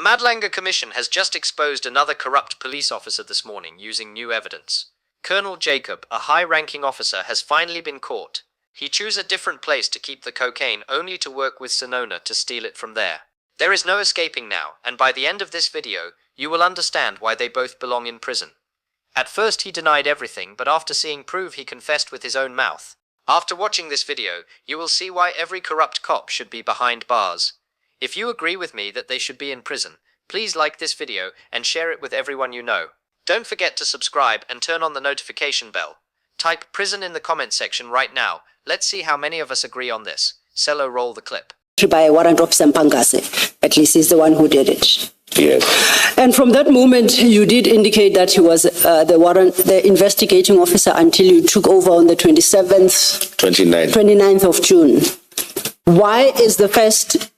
Madlanga Commission has just exposed another corrupt police officer this morning using new evidence. Colonel Jacob, a high-ranking officer, has finally been caught. He chose a different place to keep the cocaine only to work with Sinona to steal it from there. There is no escaping now, and by the end of this video, you will understand why they both belong in prison. At first he denied everything, but after seeing proof he confessed with his own mouth. After watching this video, you will see why every corrupt cop should be behind bars. If you agree with me that they should be in prison, please like this video and share it with everyone you know. Don't forget to subscribe and turn on the notification bell. Type prison in the comment section right now. Let's see how many of us agree on this. Cello, roll the clip. By Warrant Officer Mpangase, at least he's the one who did it. Yes. And from that moment, you did indicate that he was the investigating officer until you took over on the 29th of June. Why is the first?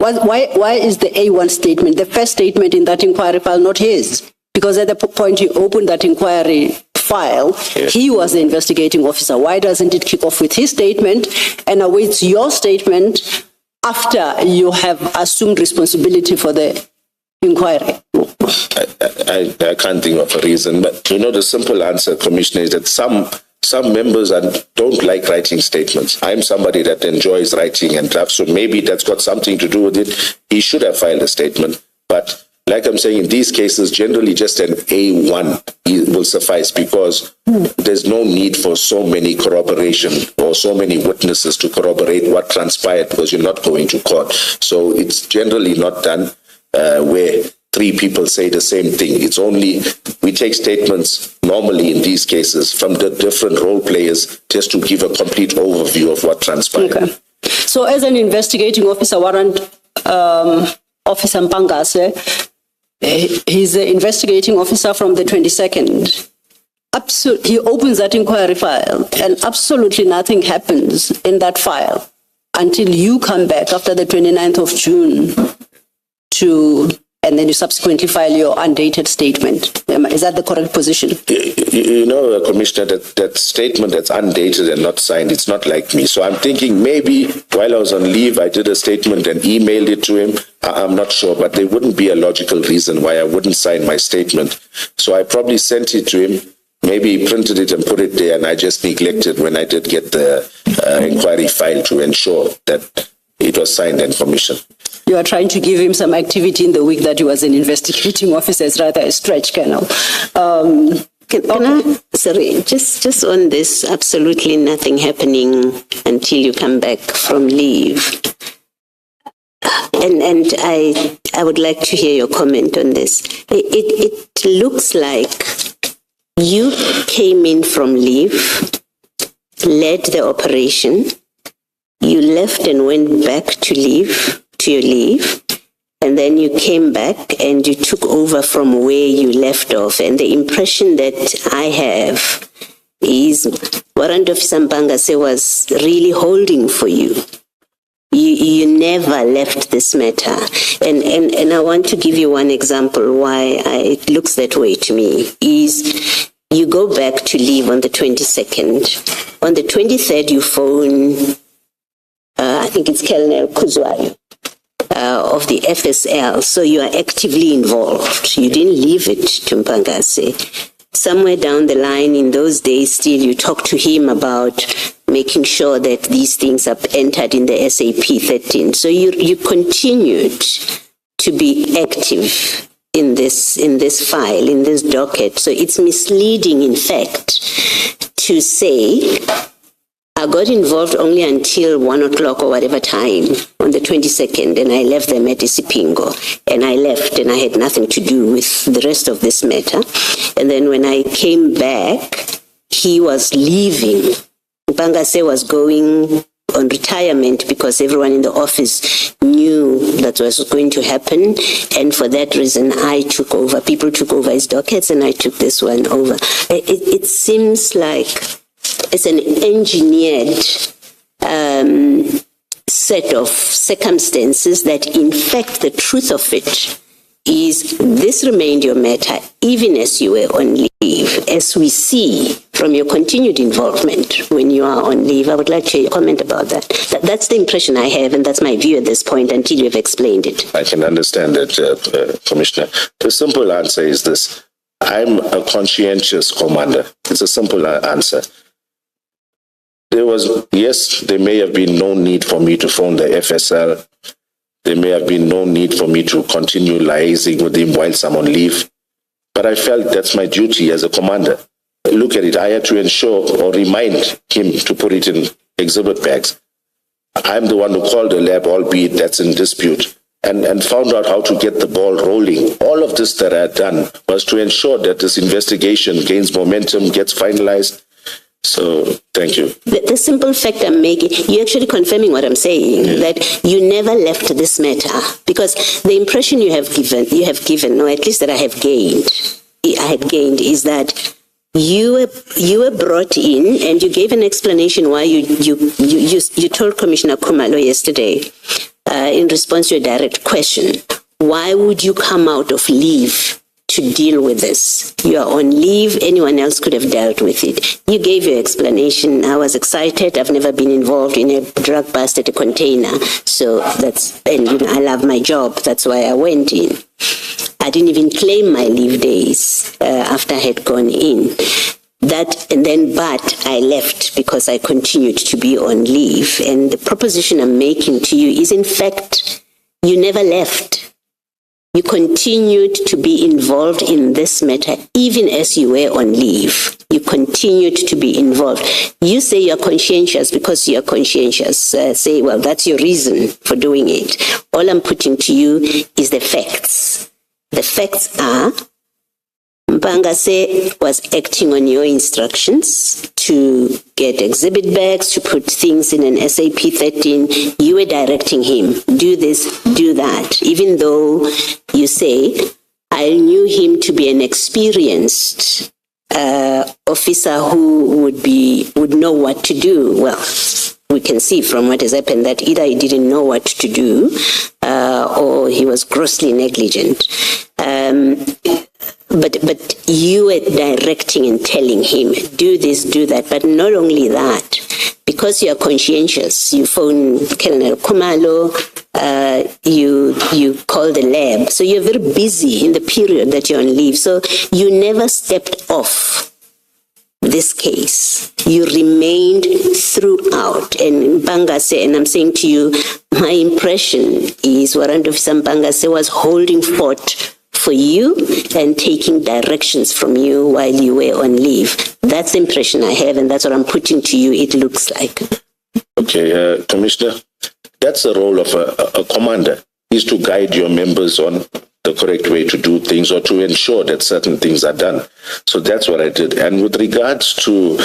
Why is the A1 statement, the first statement in that inquiry file, not his? Because at the point you opened that inquiry file, yes, he was the investigating officer. Why doesn't it kick off with his statement and awaits your statement after you have assumed responsibility for the inquiry? I can't think of a reason, but the simple answer, Commissioner, is that some members don't like writing statements. I'm somebody that enjoys writing and drafts, so maybe that's got something to do with it. He should have filed a statement, but like I'm saying, in these cases, generally just an A1 will suffice, because there's no need for so many corroboration or so many witnesses to corroborate what transpired, because you're not going to court. So it's generally not done where three people say the same thing. It's only, we take statements normally in these cases from the different role players just to give a complete overview of what transpired. Okay. So as an investigating officer, Warrant Officer Mpangase, he's the investigating officer from the 22nd. He opens that inquiry file and absolutely nothing happens in that file until you come back after the 29th of June and then you subsequently file your undated statement. Is that the correct position? Commissioner, that statement that's undated and not signed, it's not like me. So I'm thinking maybe while I was on leave, I did a statement and emailed it to him. I'm not sure, but there wouldn't be a logical reason why I wouldn't sign my statement. So I probably sent it to him. Maybe he printed it and put it there, and I just neglected when I did get the inquiry file to ensure that it was signed and commissioned. You are trying to give him some activity in the week that he was an investigating officer. It's rather a stretch, Colonel. Sorry, just on this, absolutely nothing happening until you come back from leave. And I would like to hear your comment on this. It looks like you came in from leave, led the operation, you left and went back to your leave, and then you came back and you took over from where you left off. And the impression that I have is Warrant Officer Mpangase was really holding for you. You never left this matter. And I want to give you one example why it looks that way to me. Is you go back to leave on the 22nd. On the 23rd, you phone, I think it's Colonel Kuzwayo, of the FSL. So you are actively involved. You didn't leave it to Mpangase. Somewhere down the line in those days, still you talk to him about making sure that these things are entered in the SAP 13. So you continued to be active in this file, in this docket. So it's misleading, in fact, to say I got involved only until 1 o'clock or whatever time on the 22nd, and I left them at Isipingo, and I left and I had nothing to do with the rest of this matter. And then when I came back, he was leaving. Mpangase was going on retirement because everyone in the office knew that was going to happen, and for that reason I took over. People took over his dockets and I took this one over. It seems like it's an engineered set of circumstances that in fact the truth of it is this remained your matter even as you were on leave, as we see from your continued involvement when you are on leave. I would like to hear your comment about that. That's the impression I have, and that's my view at this point until you've explained it. I can understand that, Commissioner. The simple answer is this. I'm a conscientious commander. It's a simple answer. There may have been no need for me to phone the FSL. There may have been no need for me to continue liaising with him whilst I'm on leave. But I felt that's my duty as a commander. Look at it. I had to ensure or remind him to put it in exhibit bags. I'm the one who called the lab, albeit that's in dispute, and found out how to get the ball rolling. All of this that I had done was to ensure that this investigation gains momentum, gets finalized. So, thank you. The simple fact I'm making, you're actually confirming what I'm saying, that you never left this matter, because the impression you have given, or at least that I had gained, is that you were brought in and you gave an explanation why you told Commissioner Khumalo yesterday, in response to a direct question, why would you come out of leave to deal with this? You are on leave, anyone else could have dealt with it. You gave your explanation. I was excited. I've never been involved in a drug bust at a container. So I love my job. That's why I went in. I didn't even claim my leave days after I had gone in. But I left because I continued to be on leave. And the proposition I'm making to you is, in fact, you never left. You continued to be involved in this matter, even as you were on leave. You continued to be involved. You say you're conscientious because you're conscientious. Say, well, that's your reason for doing it. All I'm putting to you is the facts. The facts are, Mpangase was acting on your instructions to get exhibit bags, to put things in an SAP 13. You were directing him, do this, do that. Even though you say, I knew him to be an experienced officer who would know what to do. Well, we can see from what has happened that either he didn't know what to do or he was grossly negligent. But you were directing and telling him, do this, do that. But not only that, because you are conscientious, you phone Colonel Khumalo, you call the lab. So you're very busy in the period that you're on leave. So you never stepped off this case. You remained throughout. And Mpangase, and I'm saying to you, my impression is Warrant Officer Mpangase was holding fort for you and taking directions from you while you were on leave. That's the impression I have, and that's what I'm putting to you, it looks like. Okay, Commissioner, that's the role of a commander, is to guide your members on the correct way to do things or to ensure that certain things are done. So that's what I did. And with regards to,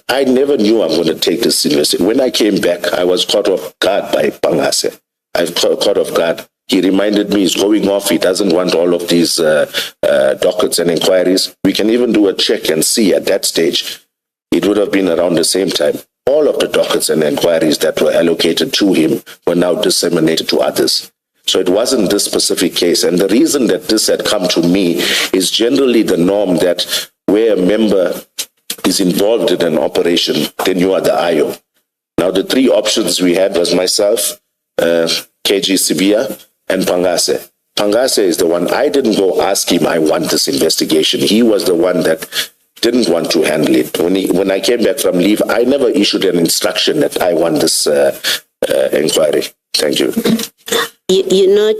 I never knew I'm going to take this seriously. When I came back, I was caught off guard by Mpangase. I was caught off guard. He reminded me he's going off. He doesn't want all of these dockets and inquiries. We can even do a check and see at that stage. It would have been around the same time. All of the dockets and inquiries that were allocated to him were now disseminated to others. So it wasn't this specific case. And the reason that this had come to me is generally the norm that where a member is involved in an operation, then you are the IO. Now, the three options we had was myself, KG Sibia, and Mpangase. Mpangase is the one, I didn't go ask him, I want this investigation. He was the one that didn't want to handle it. When I came back from leave, I never issued an instruction that I want this inquiry. Thank you. You're not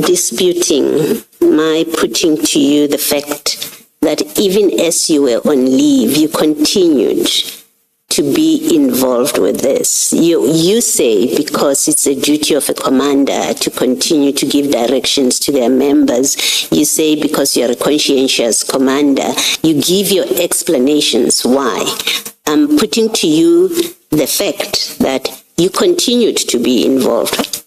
disputing my putting to you the fact that even as you were on leave, you continued to be involved with this. You say because it's a duty of a commander to continue to give directions to their members. You say because you're a conscientious commander. You give your explanations why. I'm putting to you the fact that you continued to be involved.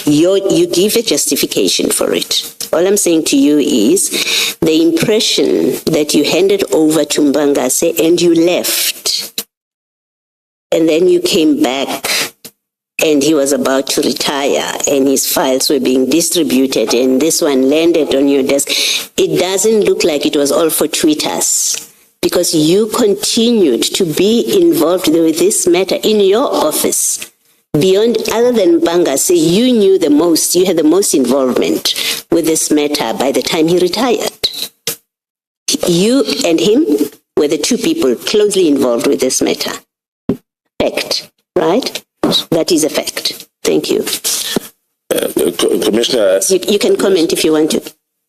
You give a justification for it. All I'm saying to you is the impression that you handed over to Mpangase and you left. And then you came back and he was about to retire and his files were being distributed and this one landed on your desk. It doesn't look like it was all fortuitous. because you continued to be involved with this matter in your office. Beyond, other than Banga, say you knew the most, you had the most involvement with this matter by the time he retired. You and him were the two people closely involved with this matter. Fact, right? That is a fact. Thank you. Commissioner, You can comment if you want to.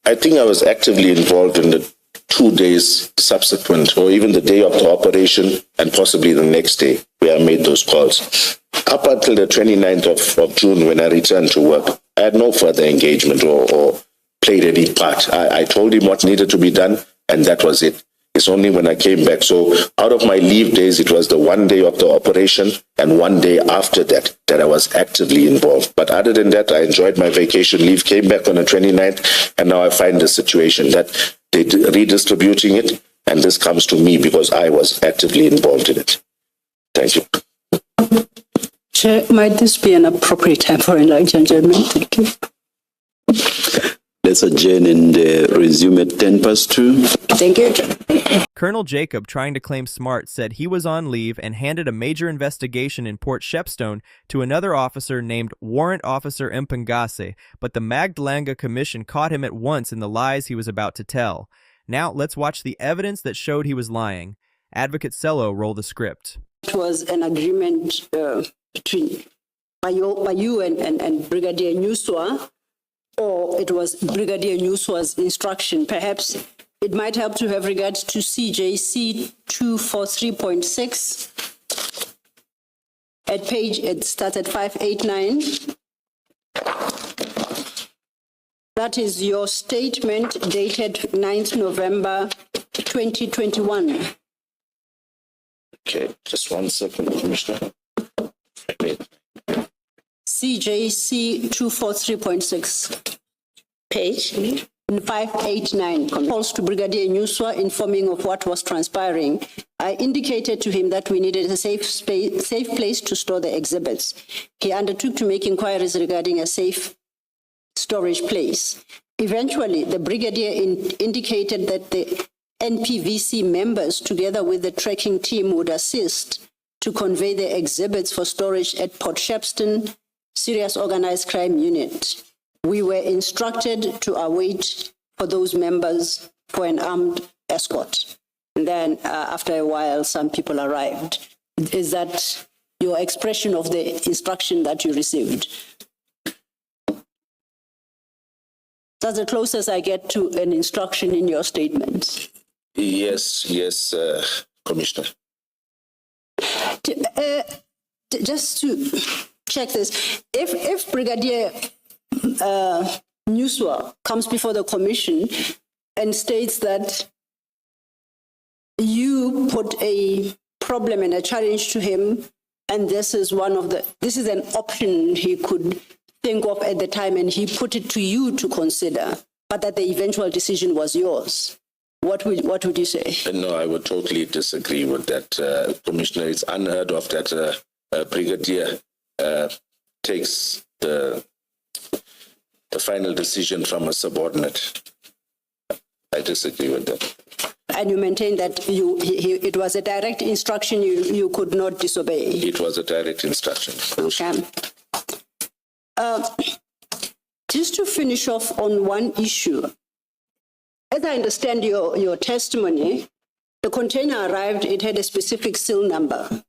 I think I was actively involved in the 2 days subsequent, or even the day of the operation, and possibly the next day where I made those calls. Up until the 29th of June, when I returned to work, I had no further engagement or played any part. I told him what needed to be done, and that was it. It's only when I came back. So out of my leave days, it was the 1 day of the operation and 1 day after that I was actively involved. But other than that, I enjoyed my vacation leave, came back on the 29th, and now I find the situation that they're redistributing it, and this comes to me because I was actively involved in it. Thank you. Chair, might this be an appropriate time for enlightenment? Thank you. Let's adjourn and resume at 2:10. Thank you. Colonel Jacob, trying to claim smart, said he was on leave and handed a major investigation in Port Shepstone to another officer named Warrant Officer Mpangase, but the Madlanga Commission caught him at once in the lies he was about to tell. Now let's watch the evidence that showed he was lying. Advocate Cello, roll the script. It was an agreement between by you and Brigadier Nyuswa, or it was Brigadier Nyuswa's instruction. Perhaps it might help to have regard to CJC 243.6. At page, it starts at 589. That is your statement dated 9th November 2021. Okay, just 1 second, Commissioner. CJC 243.6. Page? 589. Calls to Brigadier Nyuswa informing of what was transpiring. I indicated to him that we needed a safe place to store the exhibits. He undertook to make inquiries regarding a safe storage place. Eventually, the Brigadier indicated that the NPVC members, together with the tracking team, would assist to convey the exhibits for storage at Port Shepstone Serious Organized Crime Unit. We were instructed to await for those members for an armed escort. And then after a while, some people arrived. Is that your expression of the instruction that you received? That's the closest I get to an instruction in your statement. Yes, Commissioner. Just to check this, if Brigadier Nyuswa comes before the commission and states that you put a problem and a challenge to him, and this is an option he could think of at the time, and he put it to you to consider, but that the eventual decision was yours, what would you say? No, I would totally disagree with that, Commissioner. It's unheard of that a brigadier takes the final decision from a subordinate. I disagree with that. And you maintain that it was a direct instruction you could not disobey? It was a direct instruction. Okay. Just to finish off on one issue, as I understand your testimony, the container arrived, it had a specific seal number,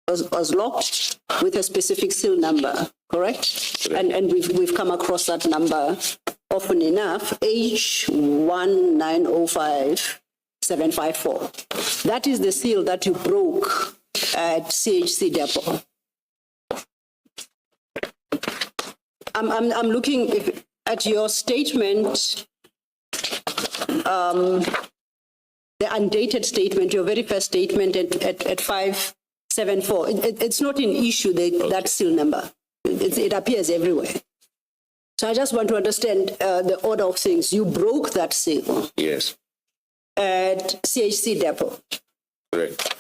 was locked with a specific seal number, correct? And we've come across that number often enough, H1905754. That is the seal that you broke at CHC depot. I'm looking at your statement, the undated statement, your very first statement at 574. It's not an issue, that seal number. It appears everywhere. So I just want to understand the order of things. You broke that seal. Yes. At CHC depot. Correct.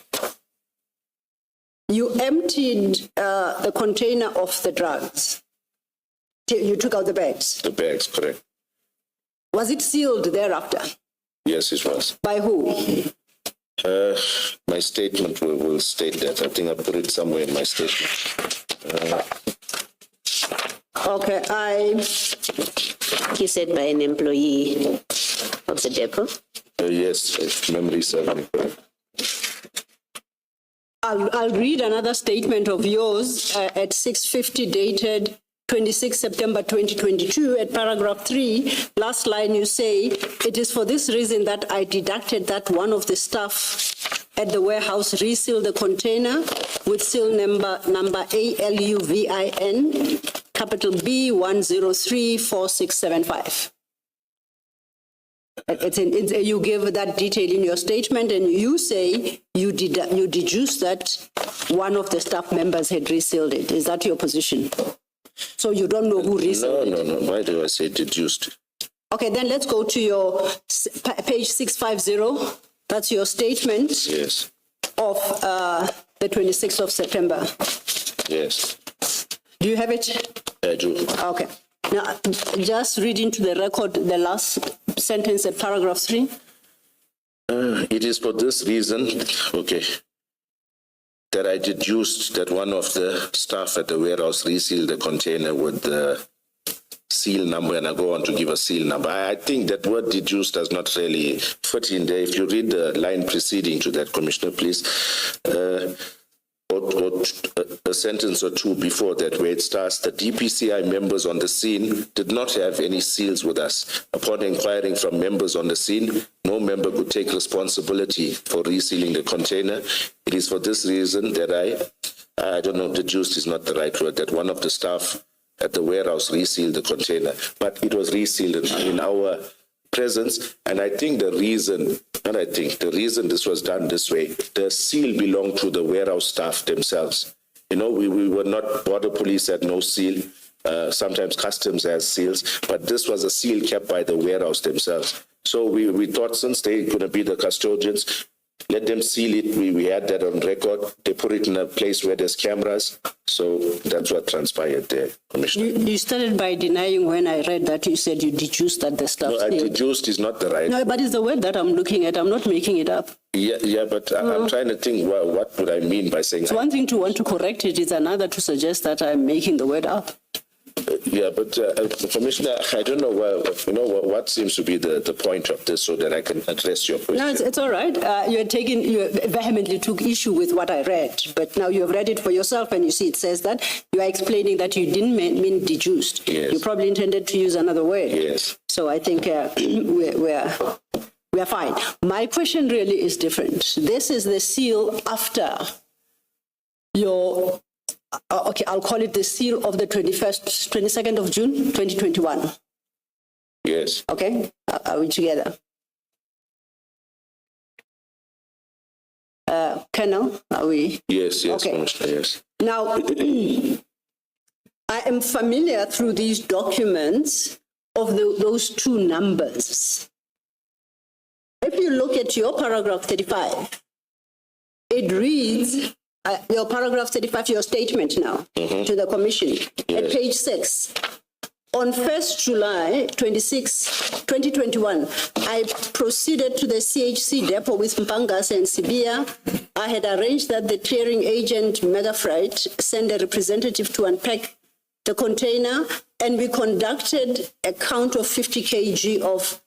You emptied the container of the drugs. You took out the bags. The bags, correct. Was it sealed thereafter? Yes, it was. By who? My statement will state that. I think I put it somewhere in my statement. Okay, You said by an employee of the depot? Yes, if memory serves me correct. I'll read another statement of yours at 6:50 dated 26 September 2022 at paragraph 3, last line you say, it is for this reason that I deducted that one of the staff at the warehouse resealed the container with seal number ALUVIN, capital B 1034675. You give that detail in your statement and you say you deduce that one of the staff members had resealed it. Is that your position? So you don't know who resealed it? No. Why do I say deduced? Okay, then let's go to your page 650. That's your statement. Yes. Of the 26th of September. Yes. Do you have it? I do. Okay. Now, just read into the record the last sentence at paragraph 3. It is for this reason, okay, that I deduced that one of the staff at the warehouse resealed the container with the seal number, and I go on to give a seal number. I think that word deduced does not really fit in there. If you read the line preceding to that, Commissioner, please, or a sentence or two before that, where it starts, the DPCI members on the scene did not have any seals with us. Upon inquiring from members on the scene, no member could take responsibility for resealing the container. It is for this reason that I don't know, deduced is not the right word, that one of the staff at the warehouse resealed the container, but it was resealed in our presence. And I think the reason this was done this way, the seal belonged to the warehouse staff themselves. You know, we were not, border police had no seal. Sometimes customs has seals, but this was a seal kept by the warehouse themselves. So we thought, since they're going to be the custodians, let them seal it. We had that on record. They put it in a place where there's cameras. So that's what transpired there, Commissioner. You started by denying when I read that. You said you deduced that the staff. No, deduced is not the right. No, but it's the word that I'm looking at. I'm not making it up. Yeah, but I'm trying to think what would I mean by saying. It's one thing to want to correct it. It's another to suggest that I'm making the word up. Yeah, but Commissioner, I don't know what seems to be the point of this, so that I can address your question. No, it's all right. You vehemently took issue with what I read, but now you have read it for yourself, and you see it says that you are explaining that you didn't mean deduced. Yes. You probably intended to use another word. Yes. So I think we're fine. My question really is different. This is the seal after your. Okay, I'll call it the seal of the 22nd of June, 2021. Yes. Okay, are we together? Colonel, are we? Yes, Okay. Commissioner, yes. Now, I am familiar through these documents of those two numbers. If you look at your paragraph 35, it reads, your paragraph 35, your statement now to the commission, at page 6. On 1st July 2021, I proceeded to the CHC depot with Mpangas and Sibia. I had arranged that the clearing agent, Megafreight, send a representative to unpack the container, and we conducted a count of 50 kg of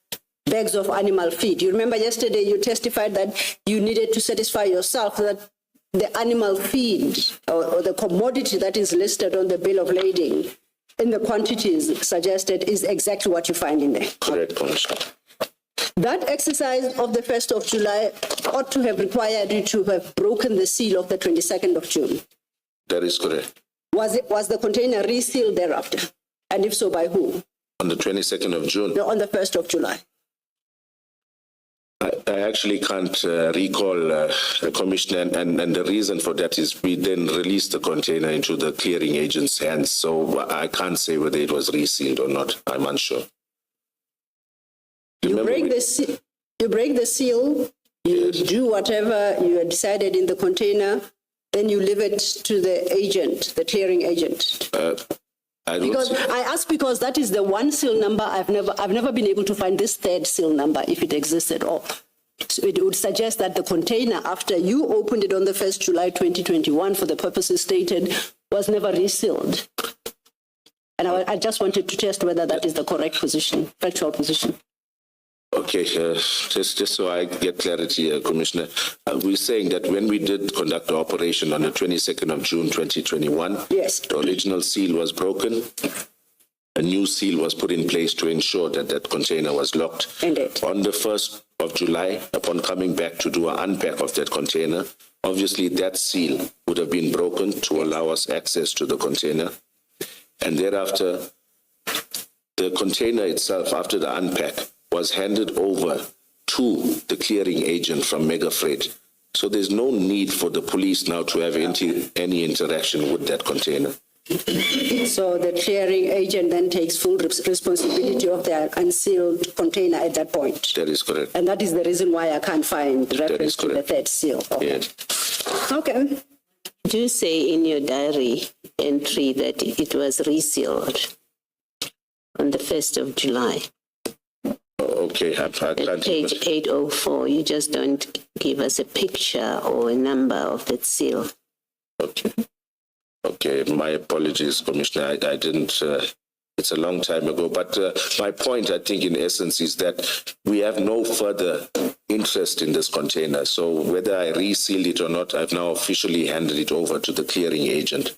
bags of animal feed. You remember yesterday you testified that you needed to satisfy yourself that the animal feed or the commodity that is listed on the bill of lading in the quantities suggested is exactly what you find in there. Correct, Commissioner. That exercise of the 1st of July ought to have required you to have broken the seal of the 22nd of June. That is correct. Was the container resealed thereafter? And if so, by who? On the 22nd of June? No, on the 1st of July. I actually can't recall, Commissioner, and the reason for that is we then released the container into the clearing agent's hands, so I can't say whether it was resealed or not. I'm unsure. You break the seal, you do whatever you had decided in the container, then you leave it to the agent, the clearing agent. I ask because that is the one seal number I've never been able to find this third seal number, if it exists at all. So it would suggest that the container, after you opened it on the 1st July 2021 for the purposes stated, was never resealed. And I just wanted to test whether that is the correct position, factual position. Okay, just so I get clarity, Commissioner, we're saying that when we did conduct the operation on the 22nd of June 2021, yes, the original seal was broken. A new seal was put in place to ensure that that container was locked. Indeed. On the 1st of July, upon coming back to do an unpack of that container, obviously that seal would have been broken to allow us access to the container. And thereafter, the container itself, after the unpack, was handed over to the clearing agent from Mega Freight. So there's no need for the police now to have any interaction with that container. So the clearing agent then takes full responsibility of the unsealed container at that point. That is correct. And that is the reason why I can't find reference to the third seal. Okay. Yes. Okay. Do you say in your diary entry that it was resealed on the 1st of July? Okay, I can't. At page 804, you just don't give us a picture or a number of that seal. Okay. Okay, my apologies, Commissioner. I didn't, it's a long time ago. But my point, I think, in essence, is that we have no further interest in this container. So whether I resealed it or not, I've now officially handed it over to the clearing agent.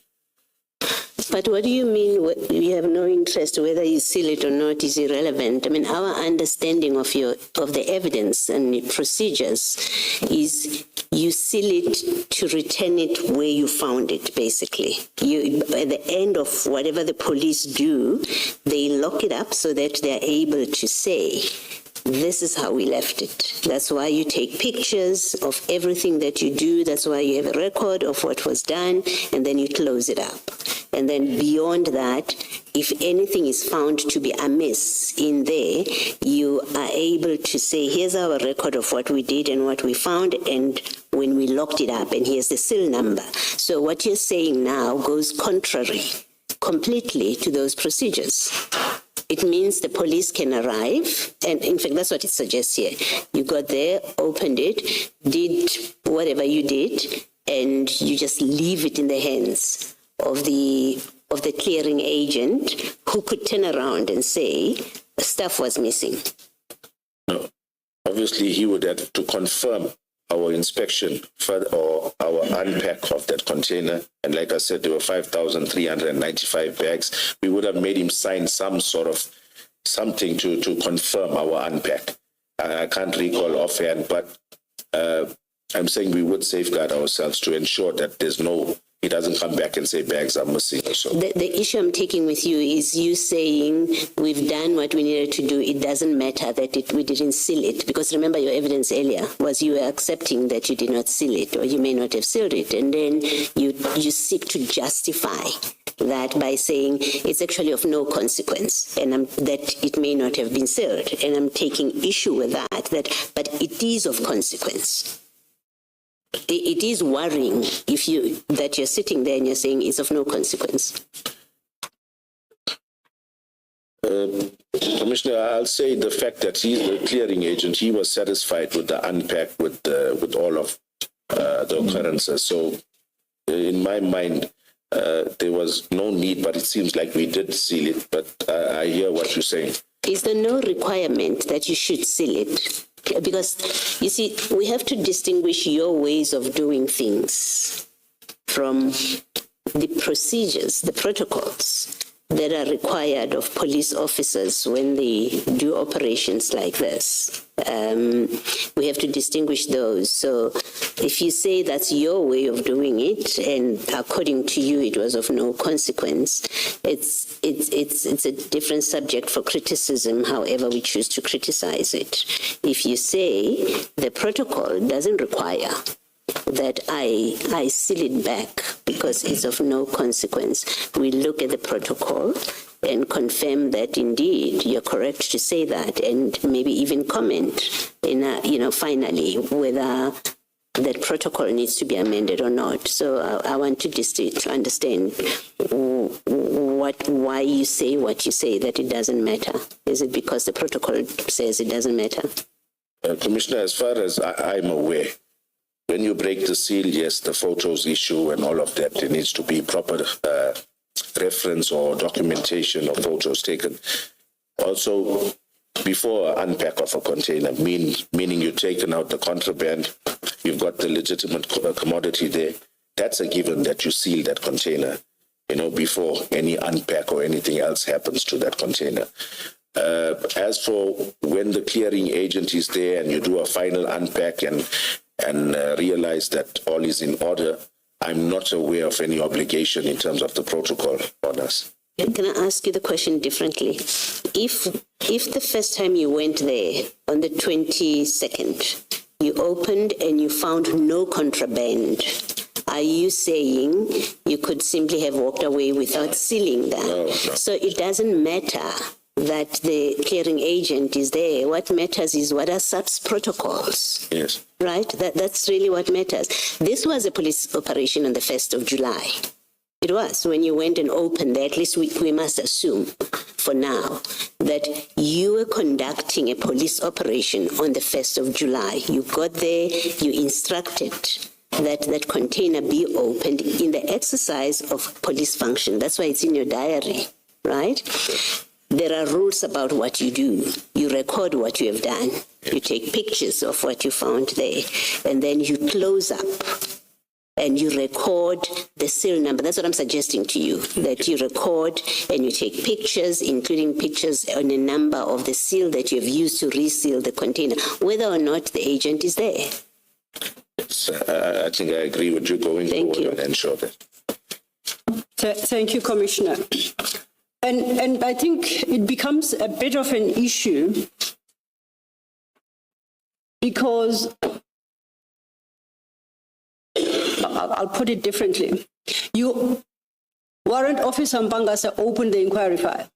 But what do you mean you have no interest? Whether you seal it or not is irrelevant. I mean, our understanding of the evidence and procedures is you seal it to return it where you found it, basically. At the end of whatever the police do, they lock it up so that they're able to say, this is how we left it. That's why you take pictures of everything that you do. That's why you have a record of what was done, and then you close it up. And then beyond that, if anything is found to be amiss in there, you are able to say, here's our record of what we did and what we found, and when we locked it up, and here's the seal number. So what you're saying now goes contrary completely to those procedures. It means the police can arrive, and in fact, that's what it suggests here. You got there, opened it, did whatever you did, and you just leave it in the hands of the clearing agent, who could turn around and say stuff was missing. No. Obviously, he would have to confirm our inspection or our unpack of that container. And like I said, there were 5,395 bags. We would have made him sign some sort of something to confirm our unpack. I can't recall offhand, but I'm saying we would safeguard ourselves to ensure that he doesn't come back and say bags are missing or so. The issue I'm taking with you is you saying we've done what we needed to do. It doesn't matter that we didn't seal it. Because remember, your evidence earlier was you were accepting that you did not seal it, or you may not have sealed it. And then you seek to justify that by saying it's actually of no consequence, and that it may not have been sealed. And I'm taking issue with that, but it is of consequence. It is worrying that you're sitting there and you're saying it's of no consequence. Commissioner, I'll say the fact that he's the clearing agent, he was satisfied with the unpack, with all of the occurrences. So in my mind, there was no need, but it seems like we did seal it. But I hear what you're saying. Is there no requirement that you should seal it? Because, you see, we have to distinguish your ways of doing things from the procedures, the protocols that are required of police officers when they do operations like this. We have to distinguish those. So if you say that's your way of doing it, and according to you it was of no consequence, it's a different subject for criticism, however we choose to criticize it. If you say the protocol doesn't require that I seal it back because it's of no consequence, we look at the protocol and confirm that indeed you're correct to say that, and maybe even comment in finally whether that protocol needs to be amended or not. So I want to understand why you say what you say, that it doesn't matter. Is it because the protocol says it doesn't matter? Commissioner, as far as I'm aware, when you break the seal, yes, the photos issue and all of that, there needs to be proper reference or documentation of photos taken. Also, before unpack of a container, meaning you've taken out the contraband, you've got the legitimate commodity there, that's a given that you seal that container, before any unpack or anything else happens to that container. As for when the clearing agent is there and you do a final unpack and realize that all is in order, I'm not aware of any obligation in terms of the protocol on us. Can I ask you the question differently? If the first time you went there on the 22nd, you opened and you found no contraband, are you saying you could simply have walked away without sealing that? No. So it doesn't matter that the clearing agent is there. What matters is what are SAP's protocols. Yes. Right? That's really what matters. This was a police operation on the 1st of July. It was. When you went and opened there, at least we must assume for now that you were conducting a police operation on the 1st of July. You got there, you instructed that container be opened in the exercise of police function. That's why it's in your diary, right? There are rules about what you do. You record what you have done. You take pictures of what you found there, and then you close up and you record the serial number. That's what I'm suggesting to you, that you record and you take pictures, including pictures on a number of the seal that you have used to reseal the container, whether or not the agent is there. I think I agree with you going forward and ensure that. Thank you, Commissioner. And I think it becomes a bit of an issue because, I'll put it differently. Warrant Officer Mpangase opened the inquiry file,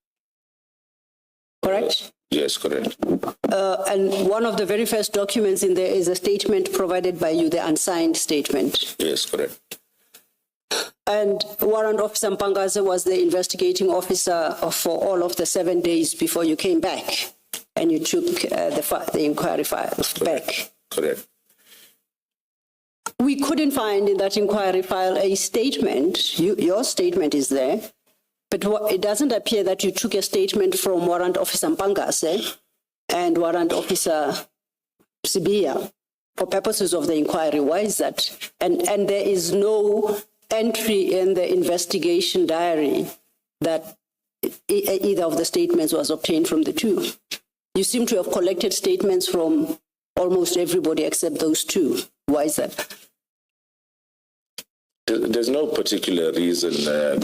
correct? Yes, correct. And one of the very first documents in there is a statement provided by you, the unsigned statement. Yes, correct. And Warrant Officer Mpangase was the investigating officer for all of the 7 days before you came back, and you took the inquiry file back. Correct. We couldn't find in that inquiry file a statement. Your statement is there, but it doesn't appear that you took a statement from Warrant Officer Mpangase and Warrant Officer Sibia for purposes of the inquiry. Why is that? And there is no entry in the investigation diary that either of the statements was obtained from the two. You seem to have collected statements from almost everybody except those two. Why is that? There's no particular reason,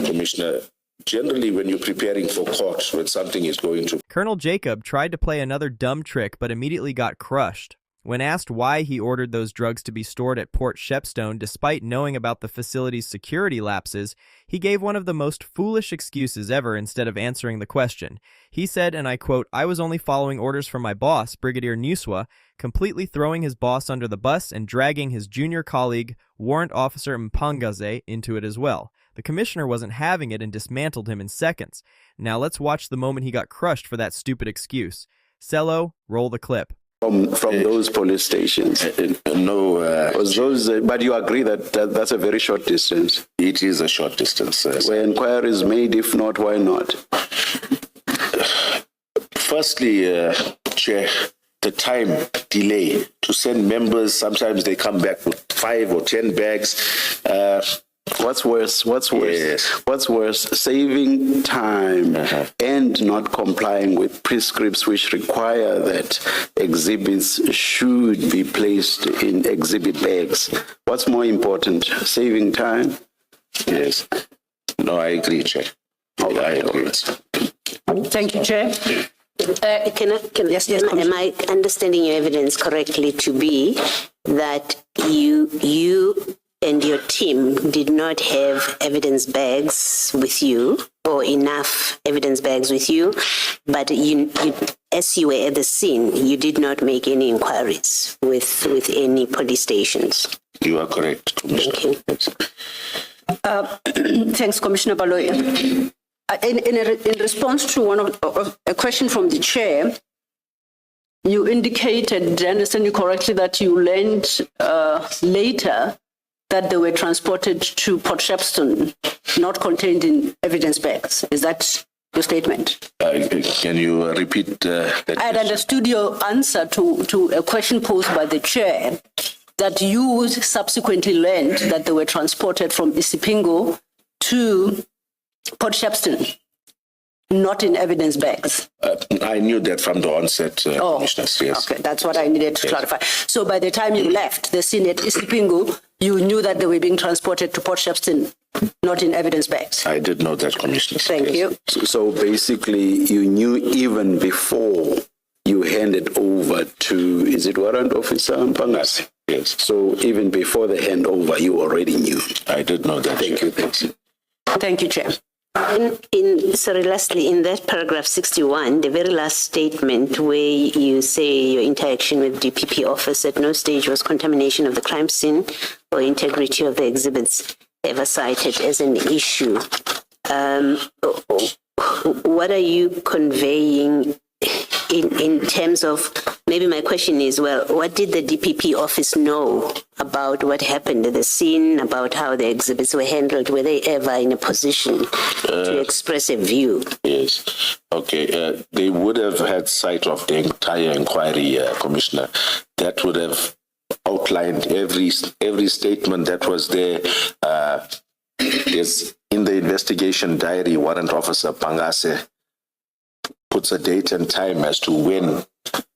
Commissioner. Generally, when you're preparing for court, when something is going to... Colonel Jacob tried to play another dumb trick, but immediately got crushed. When asked why he ordered those drugs to be stored at Port Shepstone despite knowing about the facility's security lapses, he gave one of the most foolish excuses ever instead of answering the question. He said, and I quote, "I was only following orders from my boss, Brigadier Nuswa," completely throwing his boss under the bus and dragging his junior colleague, Warrant Officer Mpangase, into it as well. The commissioner wasn't having it and dismantled him in seconds. Now let's watch the moment he got crushed for that stupid excuse. Cello, roll the clip. From those police stations? No. But you agree that that's a very short distance? It is a short distance. Were inquiries made? If not, why not? Firstly, Chair, the time delay to send members, sometimes they come back with 5 or 10 bags. What's worse? Yes. What's worse? Saving time and not complying with prescripts which require that exhibits should be placed in exhibit bags. What's more important? Saving time? Yes. No, I agree, Chair. I agree. Thank you, Chair. Yes, am I understanding your evidence correctly to be that you and your team did not have evidence bags with you or enough evidence bags with you, but you as you were at the scene, you did not make any inquiries with any police stations? You are correct, Commissioner. Thank you. Thanks, Commissioner Baloyi. In response to a question from the chair, you indicated, did I understand you correctly, that you learned later that they were transported to Port Shepstone, not contained in evidence bags. Is that your statement? Can you repeat that? I had understood your answer to a question posed by the chair, that you subsequently learned that they were transported from Isipingo to Port Shepstone, not in evidence bags. I knew that from the onset, Commissioner. Yes. Okay, that's what I needed to clarify. So by the time you left the scene at Isipingo, you knew that they were being transported to Port Shepstone, not in evidence bags. I did know that, Commissioner. Thank you. So basically, you knew even before you handed over to, is it Warrant Officer Mpangase? Yes. So even before the handover, you already knew. I did know that. Thank you. Thank you. Thank you, Chair. Sorry, lastly, in that paragraph 61, the very last statement where you say your interaction with DPP office at no stage was contamination of the crime scene or integrity of the exhibits ever cited as an issue. What are you conveying in terms of, maybe my question is, well, what did the DPP office know about what happened at the scene, about how the exhibits were handled? Were they ever in a position to express a view? Yes. Okay. They would have had sight of the entire inquiry, Commissioner. That would have outlined every statement that was there. Is in the investigation diary. Warrant Officer Pangase puts a date and time as to when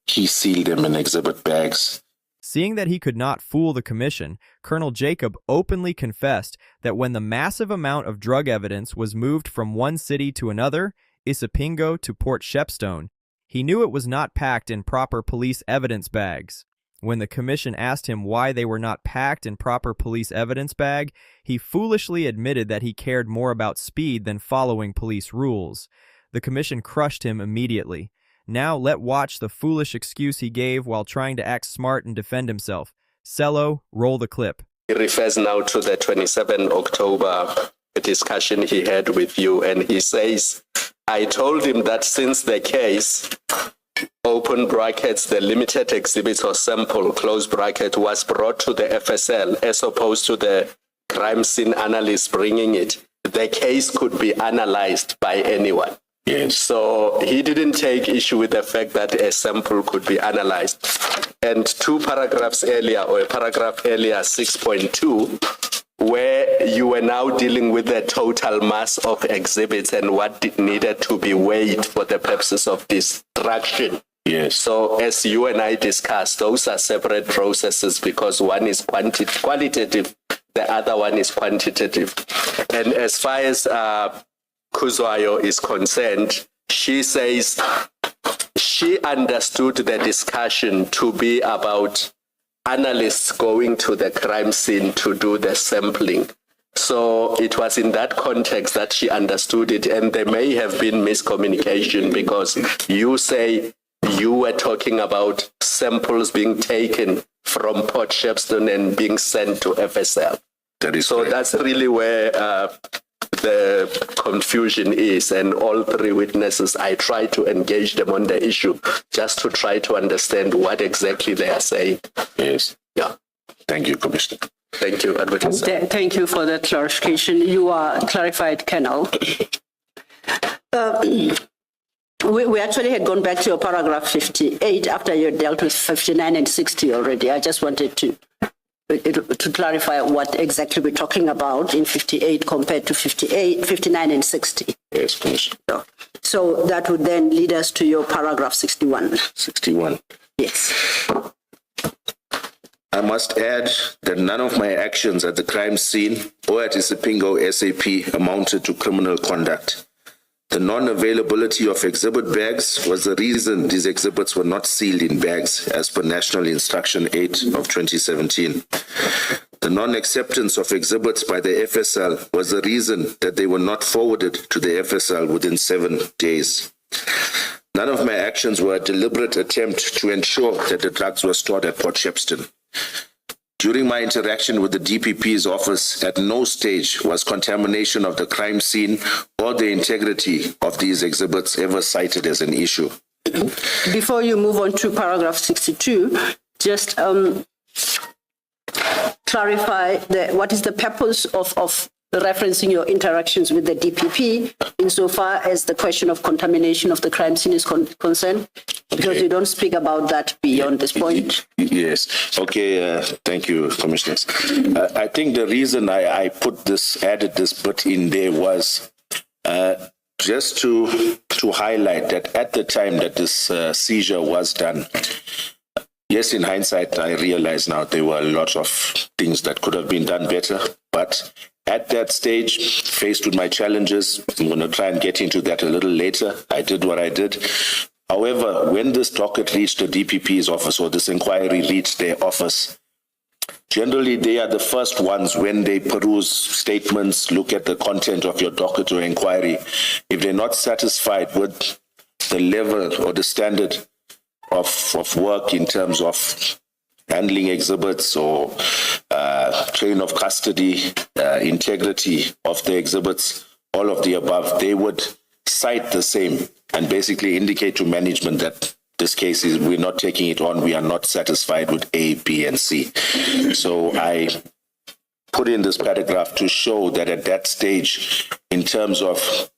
he sealed them in exhibit bags. Seeing that he could not fool the commission, Colonel Jacob openly confessed that when the massive amount of drug evidence was moved from one city to another, Isipingo to Port Shepstone, he knew it was not packed in proper police evidence bags. When the commission asked him why they were not packed in proper police evidence bag, he foolishly admitted that he cared more about speed than following police rules. The commission crushed him immediately. Now let watch the foolish excuse he gave while trying to act smart and defend himself. Cello, roll the clip. He refers now to the 27 October discussion he had with you, and he says, I told him that since the case, open brackets, the limited exhibits or sample, close bracket, was brought to the FSL as opposed to the crime scene analyst bringing it, the case could be analyzed by anyone. Yes. So he didn't take issue with the fact that a sample could be analyzed. And two paragraphs earlier, or a paragraph earlier, 6.2, where you were now dealing with the total mass of exhibits and what needed to be weighed for the purposes of destruction. Yes. So as you and I discussed, those are separate processes because one is qualitative, the other one is quantitative. And as far as Kuzwayo is concerned, she says she understood the discussion to be about analysts going to the crime scene to do the sampling. So it was in that context that she understood it, and there may have been miscommunication because you say you were talking about samples being taken from Port Shepstone and being sent to FSL. That is so correct. That's really where the confusion is, and all three witnesses, I try to engage them on the issue just to try to understand what exactly they are saying. Yes. Yeah. Thank you, Commissioner. Thank you, Advocate. Thank you for that clarification. You are clarified, Colonel. We actually had gone back to your paragraph 58 after you dealt with 59 and 60 already. I just wanted to clarify what exactly we're talking about in 58 compared to 59 and 60. Yes, Commissioner. So that would then lead us to your paragraph 61. 61. Yes. I must add that none of my actions at the crime scene or at Isipingo SAP amounted to criminal conduct. The non-availability of exhibit bags was the reason these exhibits were not sealed in bags as per National Instruction 8 of 2017. The non-acceptance of exhibits by the FSL was the reason that they were not forwarded to the FSL within 7 days. None of my actions were a deliberate attempt to ensure that the drugs were stored at Port Shepstone. During my interaction with the DPP's office, at no stage was contamination of the crime scene or the integrity of these exhibits ever cited as an issue. before you move on to paragraph 62, just clarify what is the purpose of referencing your interactions with the DPP insofar as the question of contamination of the crime scene is concerned, because you don't speak about that beyond this point. Yes. Okay. Thank you, Commissioners. I think the reason I added this bit in there was just to highlight that at the time that this seizure was done, yes, in hindsight, I realize now there were a lot of things that could have been done better, but at that stage, faced with my challenges, I'm going to try and get into that a little later. I did what I did. However, when this docket reached the DPP's office, or this inquiry reached their office, generally they are the first ones when they peruse statements, look at the content of your docket or inquiry. If they're not satisfied with the level or the standard of work in terms of handling exhibits or chain of custody, integrity of the exhibits, all of the above, they would cite the same and basically indicate to management that this case is, we're not taking it on, we are not satisfied with A, B, and C. So I put in this paragraph to show that at that stage, in terms of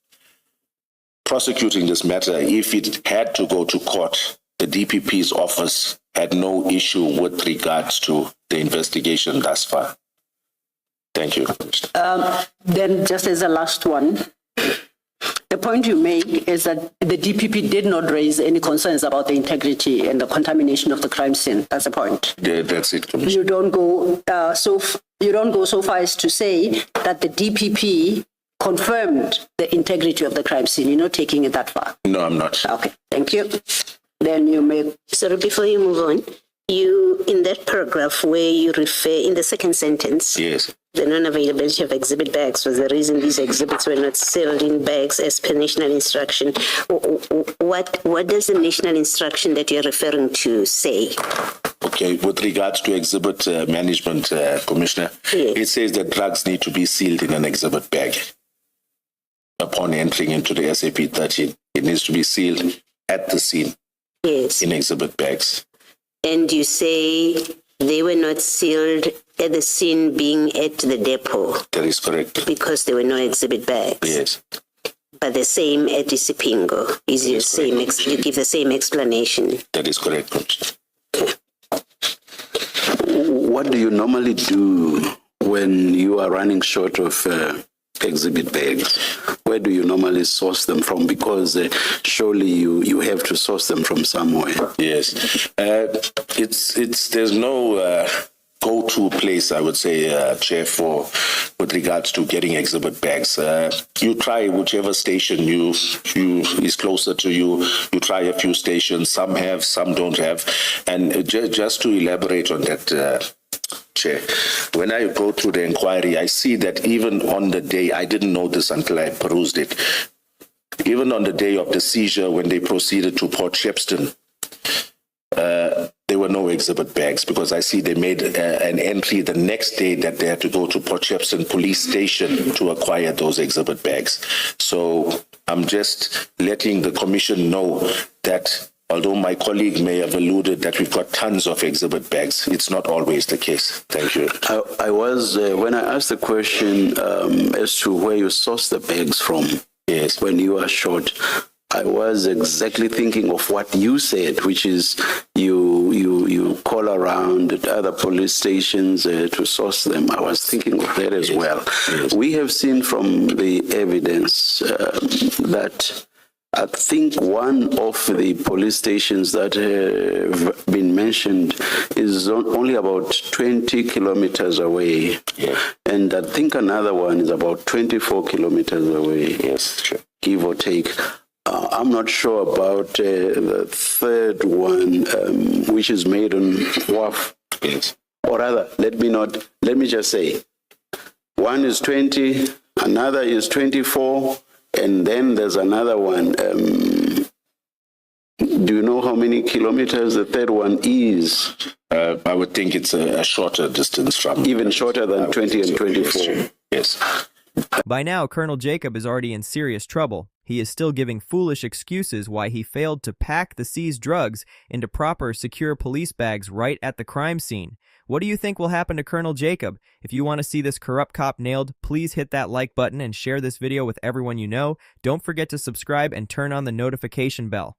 prosecuting this matter, if it had to go to court, the DPP's office had no issue with regards to the investigation thus far. Thank you. Then just as a last one, the point you make is that the DPP did not raise any concerns about the integrity and the contamination of the crime scene. That's the point. Yeah, that's it, Commissioner. You don't go so far as to say that the DPP confirmed the integrity of the crime scene. You're not taking it that far. No, I'm not. Okay, thank you. Then you may... Sorry, before you move on, you, in that paragraph where you refer, in the second sentence, yes, the non-availability of exhibit bags was the reason these exhibits were not sealed in bags as per national instruction. What does the national instruction that you're referring to say? Okay, with regards to exhibit management, Commissioner, yes, it says that drugs need to be sealed in an exhibit bag. Upon entering into the SAP 13, it needs to be sealed at the scene, yes, in exhibit bags. And you say they were not sealed at the scene being at the depot? That is correct. Because there were no exhibit bags? Yes. But the same at Isipingo is your same, you give the same explanation? That is correct, Commissioner. What do you normally do when you are running short of exhibit bags? Where do you normally source them from? Because surely you have to source them from somewhere. Yes, there's no go-to place, I would say, Chair, with regards to getting exhibit bags. You try whichever station you is closer to you. You try a few stations. Some have, some don't have. And just to elaborate on that, Chair, when I go through the inquiry, I see that even on the day, I didn't know this until I perused it, even on the day of the seizure, when they proceeded to Port Shepstone, there were no exhibit bags, because I see they made an entry the next day that they had to go to Port Shepstone police station to acquire those exhibit bags. So I'm just letting the Commission know that although my colleague may have alluded that we've got tons of exhibit bags, it's not always the case. Thank you. I was, when I asked the question as to where you source the bags from, yes, when you are short, I was exactly thinking of what you said, which is you call around at other police stations to source them. I was thinking of that as well. Yes. We have seen from the evidence that I think one of the police stations that have been mentioned is only about 20 kilometers away. Yeah. And I think another one is about 24 kilometers away. Yes, sure. Give or take. I'm not sure about the third one, which is made on WAF. Yes. Or rather, let me just say, one is 20, another is 24, and then there's another one. Do you know how many kilometers the third one is? I would think it's a shorter distance from... Even shorter than 20 and 24. Yes. By now, Colonel Jacob is already in serious trouble. He is still giving foolish excuses why he failed to pack the seized drugs into proper, secure police bags right at the crime scene. What do you think will happen to Colonel Jacob? If you want to see this corrupt cop nailed, please hit that like button and share this video with everyone you know. Don't forget to subscribe and turn on the notification bell.